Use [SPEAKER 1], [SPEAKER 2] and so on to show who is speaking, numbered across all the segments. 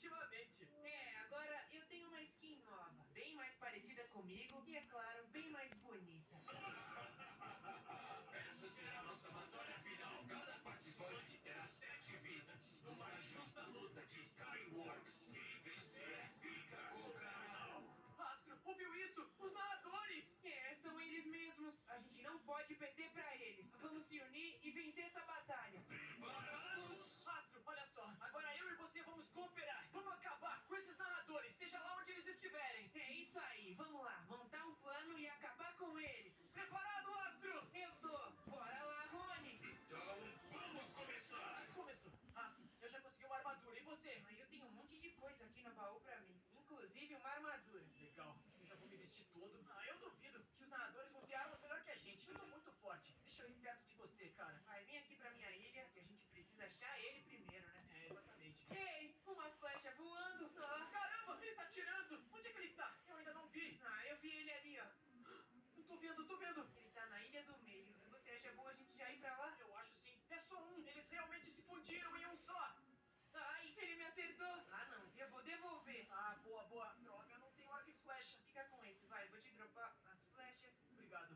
[SPEAKER 1] definitivamente.
[SPEAKER 2] Agora eu tenho uma skin nova, bem mais parecida comigo e, é claro, bem mais bonita.
[SPEAKER 3] Essa será a nossa batalha final. Cada participante terá 7 vidas. Uma justa luta de Skyworks. Quem vencer fica com o canal.
[SPEAKER 1] Astro, ouviu isso? Os narradores!
[SPEAKER 2] São eles mesmos. A gente não pode perder pra eles. Vamos se unir e vencer essa batalha.
[SPEAKER 3] Preparados?
[SPEAKER 1] Astro, olha só. Agora eu e você vamos cooperar. Vamos acabar com esses narradores, seja lá onde eles estiverem.
[SPEAKER 2] É isso aí. Vamos lá. Montar um plano e acabar com eles.
[SPEAKER 1] Preparado, Astro?
[SPEAKER 2] Eu tô. Bora lá, Rony.
[SPEAKER 3] Então, vamos começar.
[SPEAKER 1] Começou. Astro, eu já consegui uma armadura. E você?
[SPEAKER 2] Eu tenho um monte de coisa aqui no baú pra mim. Inclusive uma armadura.
[SPEAKER 1] Legal. Eu já vou me vestir todo. Eu duvido que os narradores vão ter armas melhor que a gente. Eu tô muito forte. Deixa eu ir perto de você, cara.
[SPEAKER 2] Vai, vem aqui pra minha ilha, que a gente precisa achar ele primeiro, né?
[SPEAKER 1] Exatamente.
[SPEAKER 2] Ei, uma flecha voando.
[SPEAKER 1] Caramba, ele tá atirando. Onde é que ele tá? Eu ainda não vi.
[SPEAKER 2] Eu vi ele ali, ó.
[SPEAKER 1] Eu tô vendo, tô vendo.
[SPEAKER 2] Ele tá na ilha do meio. Você acha bom a gente já ir pra lá?
[SPEAKER 1] Eu acho sim. É só um. Eles realmente se fundiram em um só.
[SPEAKER 2] Ai, ele me acertou. Não, eu vou devolver.
[SPEAKER 1] Boa, boa. Droga, eu não tenho arco e flecha.
[SPEAKER 2] Fica com esse, vai, vou te dropar as flechas.
[SPEAKER 1] Obrigado.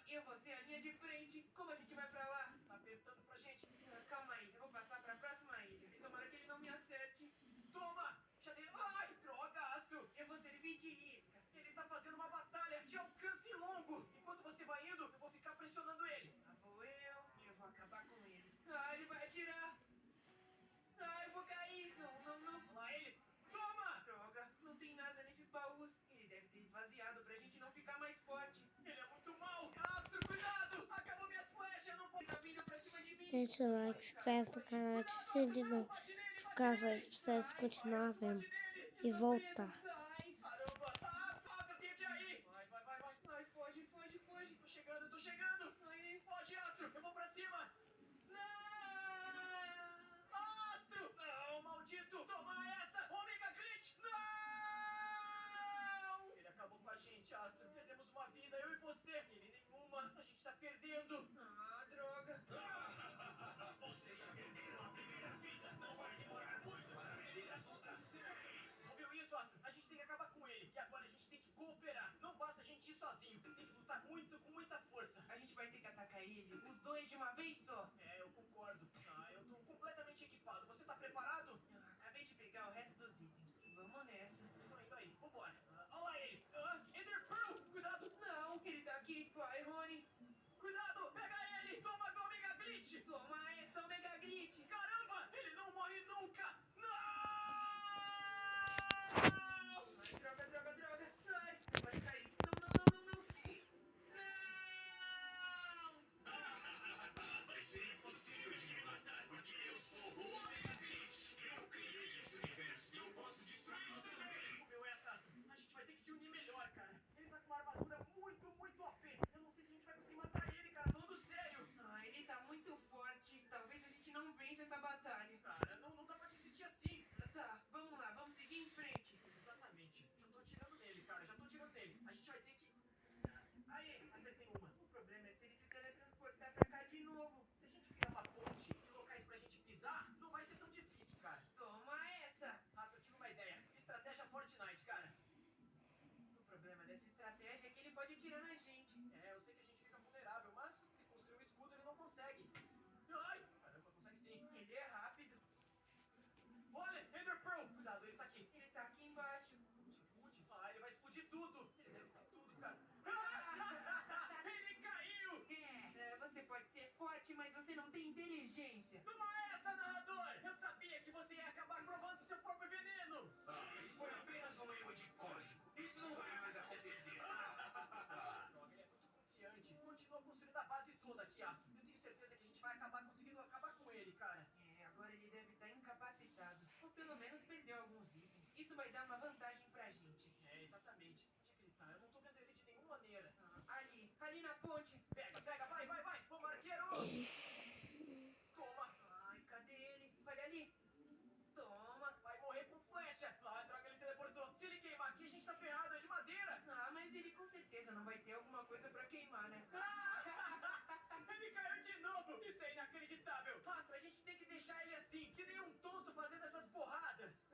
[SPEAKER 2] Eu vou ser a linha de frente. Como a gente vai pra lá?
[SPEAKER 1] Tá apertando pra gente.
[SPEAKER 2] Calma aí, eu vou passar pra próxima ilha. E tomara que ele não me acerte.
[SPEAKER 1] Toma! Já dei... Ai, droga, Astro!
[SPEAKER 2] Eu vou servir de isca.
[SPEAKER 1] Ele tá fazendo uma batalha de alcance longo. Enquanto você vai indo, eu vou ficar pressionando ele.
[SPEAKER 2] Vou eu vou acabar com ele. Ele vai atirar. Eu vou cair. Não.
[SPEAKER 1] Lá ele. Toma!
[SPEAKER 2] Droga, não tem nada nesses baús. Ele deve ter esvaziado pra gente não ficar mais forte.
[SPEAKER 1] Ele é muito mal. Astro, cuidado! Acabou minhas flechas, não pode...
[SPEAKER 2] Ele tá vindo pra cima de mim.
[SPEAKER 4] Deixa o like, se inscreve no canal, ativa o sininho, caso vocês precisem continuar vendo e voltar.
[SPEAKER 1] Caramba! Astro, eu tenho que ir! Vai.
[SPEAKER 2] Foge.
[SPEAKER 1] Tô chegando! Foge, Astro! Eu vou pra cima! Astro! Não, maldito! Toma essa! Omega Glitch! Não! Ele acabou com a gente, Astro. Perdemos uma vida, eu e você. Ele nenhuma. A gente tá perdendo.
[SPEAKER 2] Droga.
[SPEAKER 3] Vocês já perderam a primeira vida. Não vai demorar muito para perder as outras 6.
[SPEAKER 1] Ouviu isso, Astro? A gente tem que acabar com ele. E agora a gente tem que cooperar. Não basta a gente ir sozinho. Tem que lutar muito, com muita força.
[SPEAKER 2] A gente vai ter que atacar ele, os dois de uma vez só.
[SPEAKER 1] Eu concordo. Eu tô completamente equipado. Você tá preparado?
[SPEAKER 2] Acabei de pegar o resto dos itens. Vamos nessa.
[SPEAKER 1] Eu tô indo aí. Vambora. Olha lá ele. Ender Pearl! Cuidado!
[SPEAKER 2] Não, ele tá aqui. Vai, Rony.
[SPEAKER 1] Cuidado! Pega ele! Toma a Omega Glitch!
[SPEAKER 2] Toma essa Omega Glitch.
[SPEAKER 1] Caramba! Ele não morre nunca! Não!
[SPEAKER 2] Droga. Vai cair. Não!
[SPEAKER 3] Vai ser impossível de me matar, porque eu sou o Omega Glitch. Eu criei esse universo e eu posso destruí-lo também.
[SPEAKER 1] Meu, a gente vai ter que se unir melhor, cara. Ele tá com uma armadura muito OP. Eu não sei se a gente vai conseguir matar ele, cara. Falando sério.
[SPEAKER 2] Ele tá muito forte. Talvez a gente não vença essa batalha.
[SPEAKER 1] Cara, não dá pra desistir assim.
[SPEAKER 2] Tá, vamos lá, vamos seguir em frente.
[SPEAKER 1] Exatamente. Já tô atirando nele, cara. A gente vai ter que... Aí, acertei uma.
[SPEAKER 2] O problema é se ele se teletransportar pra cá de novo.
[SPEAKER 1] Se a gente criar uma ponte e locais pra gente pisar, não vai ser tão difícil, cara.
[SPEAKER 2] Toma essa.
[SPEAKER 1] Astro, eu tive uma ideia. Estratégia Fortnite, cara.
[SPEAKER 2] O problema dessa estratégia é que ele pode atirar na gente.
[SPEAKER 1] Eu sei que a gente fica vulnerável, mas se construir um escudo ele não consegue. Ai, caramba, consegue sim.
[SPEAKER 2] Ele é rápido.
[SPEAKER 1] Olha, Ender Pearl! Cuidado, ele tá aqui.
[SPEAKER 2] Ele tá aqui embaixo.
[SPEAKER 1] Explode? Ele vai explodir tudo. Ele deve ter tudo, cara. Ele caiu!
[SPEAKER 2] Você pode ser forte, mas você não tem inteligência.
[SPEAKER 1] Toma essa, narrador! Eu sabia que você ia acabar provando seu próprio veneno.
[SPEAKER 3] Isso foi apenas um erro de código. Isso não vai mais acontecer.
[SPEAKER 1] Droga, ele é muito confiante. Continua construindo a base toda aqui, Astro. Eu tenho certeza que a gente vai conseguindo acabar com ele, cara.
[SPEAKER 2] Agora ele deve estar incapacitado. Ou pelo menos perdeu alguns itens. Isso vai dar uma vantagem pra gente.
[SPEAKER 1] Exatamente. Onde é que ele tá? Eu não tô vendo ele de nenhuma maneira.
[SPEAKER 2] Ali na ponte.
[SPEAKER 1] Pega, vai. Vamos, arqueiro! Toma.
[SPEAKER 2] Cadê ele? Olha ali. Toma.
[SPEAKER 1] Vai morrer com flecha. Droga, ele teleportou. Se ele queimar aqui, a gente tá ferrado. É de madeira.
[SPEAKER 2] Mas ele com certeza não vai ter alguma coisa pra queimar, né?
[SPEAKER 1] Ele caiu de novo. Isso é inacreditável. Astro, a gente tem que deixar ele assim, que nem um tonto fazendo essas porradas.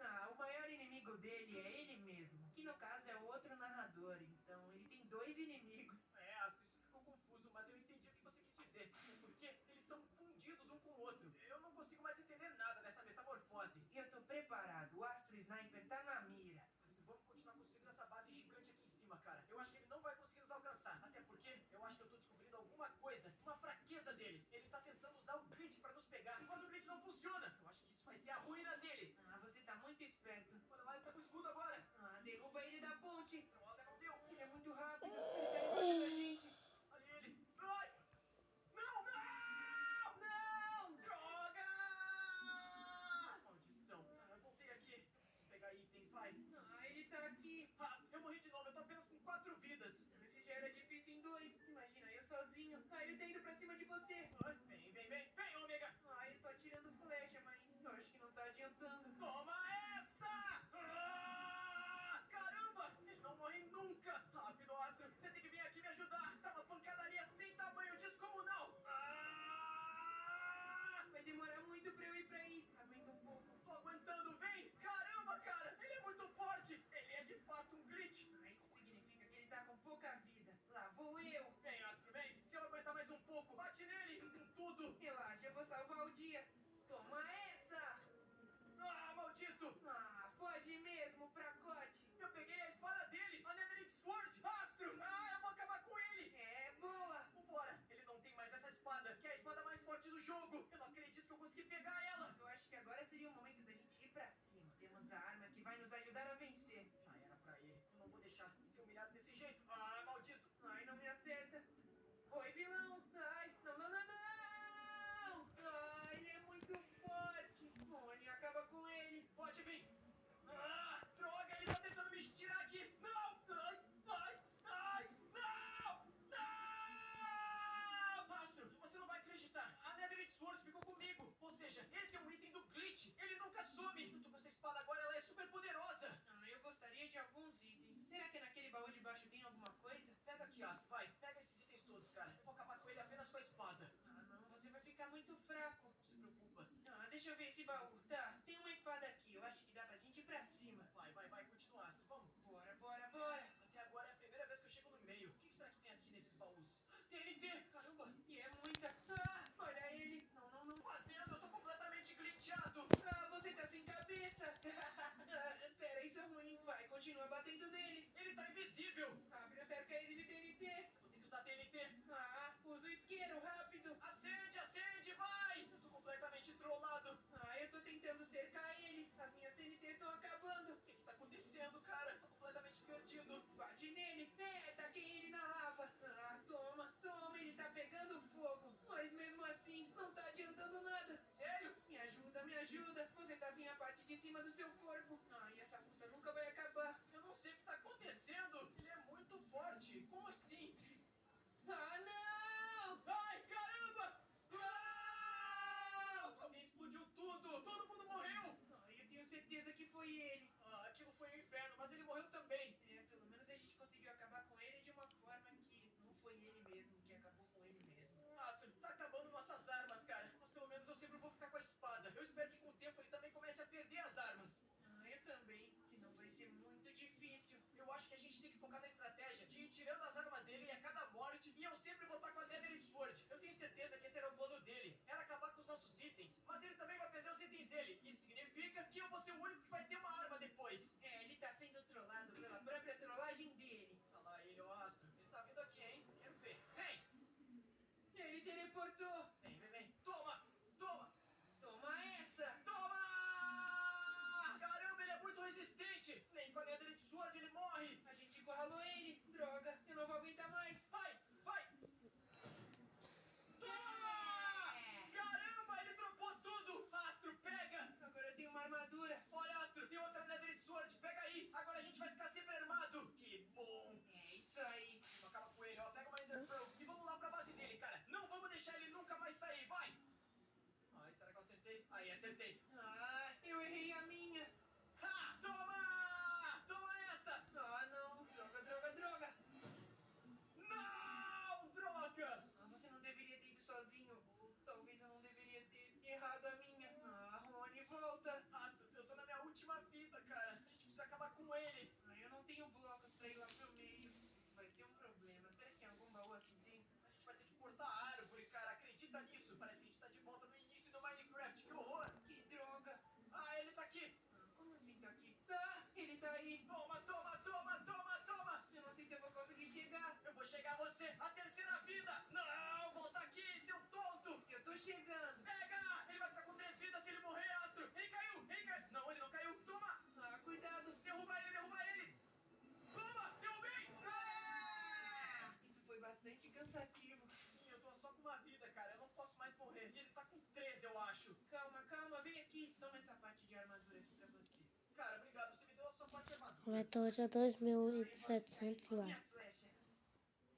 [SPEAKER 2] inimigo dele é ele mesmo, que no caso é outro narrador, então ele tem dois inimigos.
[SPEAKER 1] É, Astro, isso ficou confuso, mas eu entendi o que você quis dizer. Porque eles são fundidos um com o outro. Eu não consigo mais entender nada dessa metamorfose.
[SPEAKER 2] Eu tô preparado, o Astro Sniper tá na mira.
[SPEAKER 1] Astro, vamos continuar construindo essa base gigante aqui em cima, cara. Eu acho que ele não vai conseguir nos alcançar. Até porque eu acho que eu tô descobrindo alguma coisa, uma fraqueza dele. Ele tá tentando usar o glitch pra nos pegar, mas o glitch não funciona. Eu acho que isso vai ser a ruína dele.
[SPEAKER 2] Ah, você tá muito esperto.
[SPEAKER 1] Olha lá, ele tá com o escudo agora.
[SPEAKER 2] Ah, derruba ele da ponte.
[SPEAKER 1] Droga, não deu.
[SPEAKER 2] Ele é muito rápido, ele tá embaixo da gente.
[SPEAKER 1] Olha ele. Ai! Não, não! Não! Droga! Maldição. Eu voltei aqui. Eu preciso pegar itens, vai.
[SPEAKER 2] Ah, ele tá aqui.
[SPEAKER 1] Astro, eu morri de novo. Eu tô apenas com 4 vidas.
[SPEAKER 2] Esse já era difícil em 2. Imagina, eu sozinho. Ah, ele tá indo pra cima de você.
[SPEAKER 1] Ai, vem, Ômega.
[SPEAKER 2] Ah, eu tô atirando flecha, mas eu acho que não tá adiantando.
[SPEAKER 1] Toma essa! Ah, caramba! Ele não morre nunca! Rápido, Astro! Você tem que vir aqui me ajudar! Tá uma pancadaria sem tamanho descomunal! Ah!
[SPEAKER 2] Vai demorar muito pra eu ir pra aí. Aguenta um pouco.
[SPEAKER 1] Tô aguentando, vem! Caramba, cara! Ele é muito forte! Ele é de fato um glitch!
[SPEAKER 2] Ah, isso significa que ele tá com pouca vida. Lá vou eu.
[SPEAKER 1] Vem, Astro, vem! Se eu aguentar mais um pouco, bate nele com tudo!
[SPEAKER 2] Relaxa, eu vou salvar o dia. Toma essa!
[SPEAKER 1] Ah, maldito!
[SPEAKER 2] Ah, foge mesmo, fracote.
[SPEAKER 1] Eu peguei a espada dele, a Netherite Sword! Astro! Ah, eu vou acabar com ele!
[SPEAKER 2] É, boa.
[SPEAKER 1] Vambora! Ele não tem mais essa espada, que é a espada mais forte do jogo! Eu não acredito que eu consegui pegar ela!
[SPEAKER 2] Eu acho que agora seria o momento da gente ir pra cima. Temos a arma que vai nos ajudar a vencer.
[SPEAKER 1] Já era pra ele. Eu não vou deixar ser humilhado desse jeito. Ah, maldito!
[SPEAKER 2] Ai, não me acerta. Oi, vilão. Ai, não, não, não, não. Ai, ele é muito forte. Rony, acaba com ele.
[SPEAKER 1] Pode vir! Ah, droga! Ele tá tentando me tirar aqui! Não! Ai, ai, ai! Não! Não! Astro, você não vai acreditar. A Netherite Sword ficou comigo. Ou seja, esse é um item do glitch. Ele nunca some. Eu tô com essa espada agora, ela é super poderosa.
[SPEAKER 2] Ah, eu gostaria de alguns itens. Será que naquele baú de baixo tem alguma coisa?
[SPEAKER 1] Pega aqui, Astro, vai. Pega esses itens todos, cara. Eu vou acabar com ele apenas com a espada.
[SPEAKER 2] Ah, não, você vai ficar muito fraco.
[SPEAKER 1] Não se preocupa.
[SPEAKER 2] Ah, deixa eu ver esse baú. Tá, tem uma espada aqui. Eu acho que dá pra gente ir pra cima.
[SPEAKER 1] Vai, continua, Astro. Vamos.
[SPEAKER 2] Bora, bora, bora.
[SPEAKER 1] Até agora é a primeira vez que eu chego no meio. O que será que tem aqui nesses baús? TNT! Caramba!
[SPEAKER 2] E é muita. Ah, olha ele. Não, não, não.
[SPEAKER 1] Fazendo, eu tô completamente glitchado!
[SPEAKER 2] Ah, você tá sem cabeça. Ah, pera, isso é ruim. Vai, continua batendo nele.
[SPEAKER 1] Ele tá invisível!
[SPEAKER 2] Abre, cerca ele de TNT.
[SPEAKER 1] Vou ter que usar TNT.
[SPEAKER 2] Ah, usa o isqueiro, rápido.
[SPEAKER 1] Acende, vai! Eu tô completamente trollado.
[SPEAKER 2] Ah, eu tô tentando cercar ele. As minhas TNTs estão acabando.
[SPEAKER 1] O que tá acontecendo, cara? Eu tô completamente perdido.
[SPEAKER 2] Bate nele. É, taquei ele na lava. Ah, toma, toma, ele tá pegando fogo. Mas mesmo assim, não tá adiantando nada.
[SPEAKER 1] Sério?
[SPEAKER 2] Me ajuda, me ajuda. Você tá sem a parte de cima do seu corpo. Ai, essa luta nunca vai acabar.
[SPEAKER 1] Eu não sei o que tá acontecendo. Ele é muito forte. Como assim?
[SPEAKER 2] Ah, não!
[SPEAKER 1] Ai, caramba! Ah! Alguém explodiu tudo. Todo mundo morreu.
[SPEAKER 2] Ai, eu tenho certeza que foi ele.
[SPEAKER 1] Ah, aquilo foi um inferno, mas ele morreu também.
[SPEAKER 2] É, pelo menos a gente conseguiu acabar com ele de uma forma que não foi ele mesmo que acabou com ele mesmo.
[SPEAKER 1] Astro, tá acabando nossas armas, cara. Mas pelo menos eu sempre vou ficar com a espada. Eu espero que com o tempo ele também comece a perder as armas.
[SPEAKER 2] Ah, eu também. Senão vai ser muito difícil.
[SPEAKER 1] Eu acho que a gente tem que focar na estratégia de ir tirando as armas dele a cada morte e eu sempre vou estar com a Netherite Sword. Eu tenho certeza que esse era o plano dele. Era acabar com os nossos itens. Mas ele também vai perder os itens dele. Isso significa que eu vou ser o único que vai ter uma arma depois.
[SPEAKER 2] É, ele tá sendo trollado pela própria trollagem dele.
[SPEAKER 1] Olha lá ele, ó, Astro. Ele tá vindo aqui, hein? Quero ver. Vem!
[SPEAKER 2] Ele teleportou.
[SPEAKER 1] Vem. Toma! Toma!
[SPEAKER 2] Toma essa.
[SPEAKER 1] Toma! Caramba, ele é muito resistente. Nem com a Netherite Sword ele morre.
[SPEAKER 2] A gente encurralou ele. Droga, eu não vou aguentar mais.
[SPEAKER 1] Vai! Toma! Caramba, ele dropou tudo! Astro, pega!
[SPEAKER 2] Agora eu tenho uma armadura.
[SPEAKER 1] Olha, Astro, tem outra Netherite Sword. Pega aí! Agora a gente vai ficar sempre armado. Que bom!
[SPEAKER 2] É isso aí.
[SPEAKER 1] Não acaba com ele, ó. Pega uma Ender Pearl e vamos lá pra base dele, cara. Não vamos deixar ele nunca mais sair. Vai! Ai, será que eu acertei? Aí, acertei.
[SPEAKER 2] Ah, eu errei a minha.
[SPEAKER 1] Ha! Toma! Toma essa!
[SPEAKER 2] Ah, não. Droga.
[SPEAKER 1] Não! Droga!
[SPEAKER 2] Ah, você não deveria ter ido sozinho. Ou talvez eu não deveria ter errado a minha. Ah, Rony, volta.
[SPEAKER 1] Astro, eu tô na minha última vida, cara. A gente precisa
[SPEAKER 2] caiu lá pro meio. Isso vai ser um problema. Será que tem algum baú aqui dentro?
[SPEAKER 1] A gente vai ter que cortar a árvore, cara. Acredita nisso? Parece que a gente tá de volta no início do Minecraft. Que horror!
[SPEAKER 2] Que droga.
[SPEAKER 1] Ah, ele tá aqui!
[SPEAKER 2] Como assim tá aqui? Ah, ele tá aí.
[SPEAKER 1] Toma, toma, toma, toma, toma!
[SPEAKER 2] Eu não sei se eu vou conseguir chegar.
[SPEAKER 1] Eu vou chegar a você! A terceira vida! Não! Volta aqui, seu tonto!
[SPEAKER 2] Eu tô chegando.
[SPEAKER 1] Pega! Ele vai ficar com 3 vidas se ele morrer, Astro! Ele caiu! Ele caiu! Não, ele não caiu! Toma!
[SPEAKER 2] Ah, cuidado.
[SPEAKER 1] Derruba ele, derruba ele! Toma! Derrubei! Ah!
[SPEAKER 2] Isso foi bastante cansativo.
[SPEAKER 1] Sim, eu tô só com uma vida, cara. Eu não posso mais morrer. E ele tá com 13, eu acho.
[SPEAKER 2] Calma, calma, vem aqui. Toma essa parte de armadura aqui pra você.
[SPEAKER 1] Cara, obrigado. Você me deu a sua parte de
[SPEAKER 4] O
[SPEAKER 1] armadura.
[SPEAKER 4] meteoro tinha 2.700 lá.
[SPEAKER 2] Minha flecha.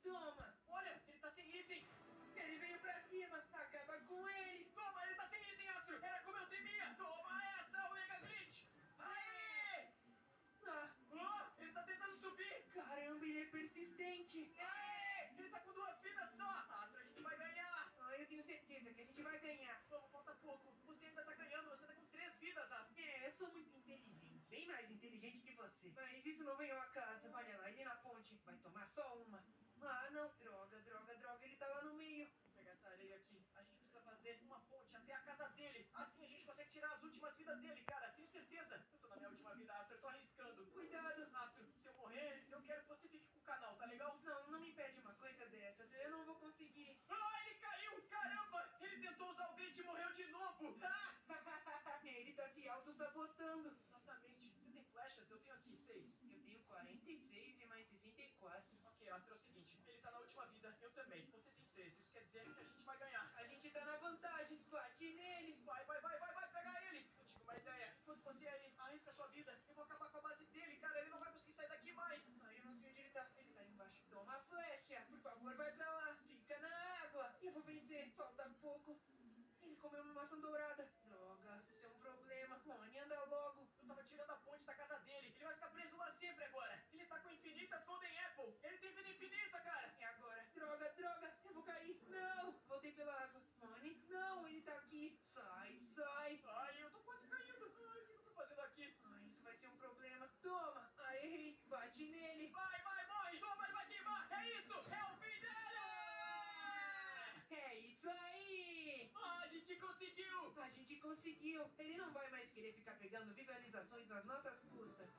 [SPEAKER 2] Toma.
[SPEAKER 1] Olha, ele tá sem item.
[SPEAKER 2] Ele veio pra cima. Acaba com ele.
[SPEAKER 1] Toma, ele tá sem item, Astro. Era como eu temia. Toma essa, Omega Glitch. Aê!
[SPEAKER 2] Ah,
[SPEAKER 1] Oh, ele tá tentando subir.
[SPEAKER 2] caramba, ele é persistente.
[SPEAKER 1] Aê! Ele tá com 2 vidas só. Astro, a gente vai ganhar.
[SPEAKER 2] Ah, eu tenho certeza que a gente vai ganhar.
[SPEAKER 1] Vamos, falta pouco. Você ainda tá ganhando. Você tá com 3 vidas, Astro.
[SPEAKER 2] É, eu sou muito inteligente. Bem mais inteligente que você. Mas isso não veio ao acaso. Olha lá, ele na ponte. Vai tomar só uma. Ah, não. Droga, droga, droga. Ele tá lá no meio.
[SPEAKER 1] Vou pegar essa areia aqui. A gente precisa fazer uma ponte até a casa dele. Assim a gente consegue tirar as últimas vidas dele, cara. Tenho certeza. Eu tô na minha última vida, Astro. Eu tô arriscando.
[SPEAKER 2] Cuidado.
[SPEAKER 1] Astro, se eu morrer, eu quero que você fique com o canal, tá legal?
[SPEAKER 2] Não, não me pede uma coisa dessas. Eu não vou conseguir.
[SPEAKER 1] Ah, ele caiu! Caramba! Ele tentou usar o glitch e morreu de novo! Ah!
[SPEAKER 2] Ele tá se auto-sabotando.
[SPEAKER 1] Exatamente. Você tem flechas? Eu tenho aqui 6.
[SPEAKER 2] Eu tenho 46 e mais 64.
[SPEAKER 1] Ok, Astro, é o seguinte. Ele tá na última vida, eu também. Você tem 3. Isso quer dizer que a gente vai ganhar.
[SPEAKER 2] A gente tá na vantagem. Bate nele.
[SPEAKER 1] Vai, vai, vai, vai, vai pegar ele! Eu tive uma ideia. Enquanto você aí arrisca a sua vida, eu vou acabar com a base dele, cara. Ele não vai conseguir sair daqui mais.
[SPEAKER 2] Ah, eu não sei onde ele tá. Ele tá embaixo. Toma a flecha. Por favor, vai pra lá. Fica na água. Eu vou vencer. Falta pouco. Ele comeu uma maçã dourada. Droga, isso é um problema. Mone, anda logo.
[SPEAKER 1] Eu tava tirando a ponte da casa dele. Ele vai ficar preso lá sempre agora. Ele tá com infinitas Golden Apple. Ele tem vida infinita, cara.
[SPEAKER 2] É agora. Droga, droga. Eu vou cair. Não. Voltei pela água. Mone, não. Ele tá aqui. Sai, sai.
[SPEAKER 1] Ai, eu tô quase caindo. Ai, o que eu tô fazendo aqui?
[SPEAKER 2] Ai, isso vai ser um problema. Toma. Ah, errei. Bate nele.
[SPEAKER 1] Vai, vai, morre. Toma, ele vai queimar. É isso. É o fim dele.
[SPEAKER 2] É isso aí.
[SPEAKER 1] Ah, a gente conseguiu.
[SPEAKER 2] A gente conseguiu. Ele não vai mais querer ficar pegando visualizações nas nossas custas.